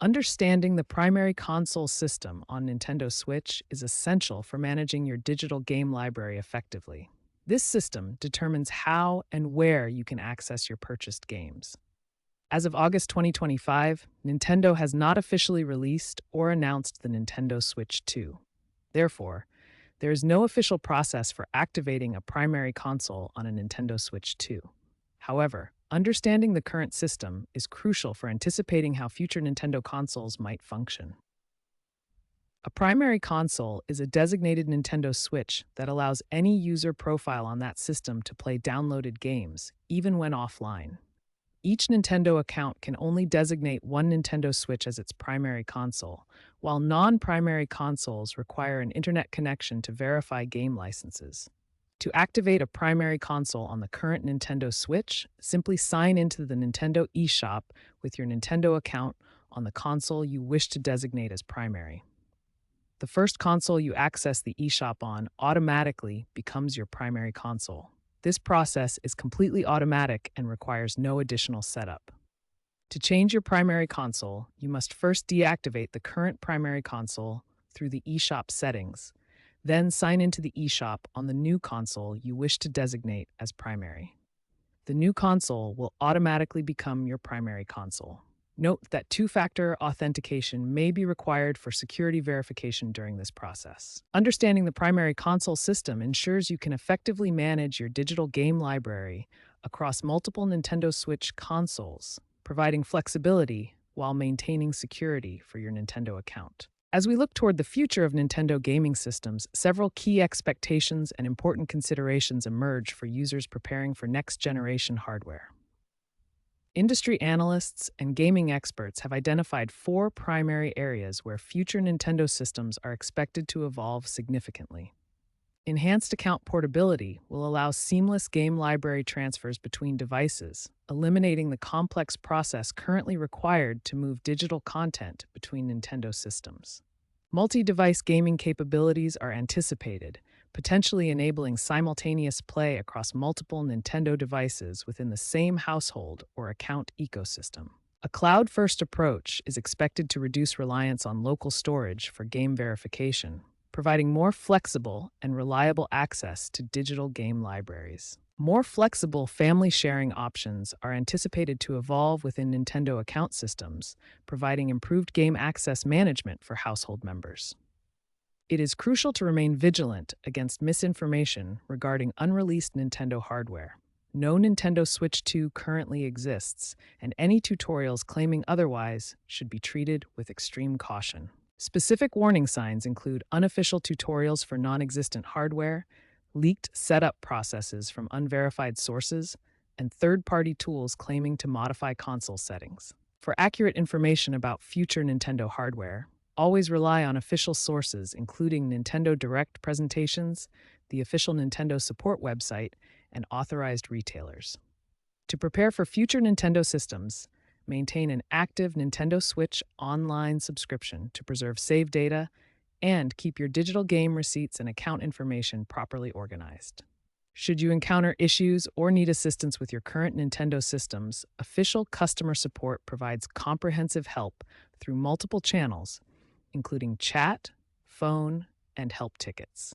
Understanding the primary console system on Nintendo Switch is essential for managing your digital game library effectively. This system determines how and where you can access your purchased games. As of August 2025, Nintendo has not officially released or announced the Nintendo Switch 2. Therefore, there is no official process for activating a primary console on a Nintendo Switch 2. However, understanding the current system is crucial for anticipating how future Nintendo consoles might function. A primary console is a designated Nintendo Switch that allows any user profile on that system to play downloaded games, even when offline. Each Nintendo account can only designate one Nintendo Switch as its primary console, while non-primary consoles require an internet connection to verify game licenses. To activate a primary console on the current Nintendo Switch, simply sign into the Nintendo eShop with your Nintendo account on the console you wish to designate as primary. The first console you access the eShop on automatically becomes your primary console. This process is completely automatic and requires no additional setup. To change your primary console, you must first deactivate the current primary console through the eShop settings, then sign into the eShop on the new console you wish to designate as primary. The new console will automatically become your primary console. Note that two-factor authentication may be required for security verification during this process. Understanding the primary console system ensures you can effectively manage your digital game library across multiple Nintendo Switch consoles, providing flexibility while maintaining security for your Nintendo account. As we look toward the future of Nintendo gaming systems, several key expectations and important considerations emerge for users preparing for next-generation hardware. Industry analysts and gaming experts have identified four primary areas where future Nintendo systems are expected to evolve significantly. Enhanced account portability will allow seamless game library transfers between devices, eliminating the complex process currently required to move digital content between Nintendo systems. Multi-device gaming capabilities are anticipated, potentially enabling simultaneous play across multiple Nintendo devices within the same household or account ecosystem. A cloud-first approach is expected to reduce reliance on local storage for game verification, providing more flexible and reliable access to digital game libraries. More flexible family sharing options are anticipated to evolve within Nintendo account systems, providing improved game access management for household members. It is crucial to remain vigilant against misinformation regarding unreleased Nintendo hardware. No Nintendo Switch 2 currently exists, and any tutorials claiming otherwise should be treated with extreme caution. Specific warning signs include unofficial tutorials for non-existent hardware, leaked setup processes from unverified sources, and third-party tools claiming to modify console settings. For accurate information about future Nintendo hardware, always rely on official sources including Nintendo Direct presentations, the official Nintendo support website, and authorized retailers. To prepare for future Nintendo systems, maintain an active Nintendo Switch online subscription to preserve save data and keep your digital game receipts and account information properly organized. Should you encounter issues or need assistance with your current Nintendo systems, official customer support provides comprehensive help through multiple channels, including chat, phone, and help tickets.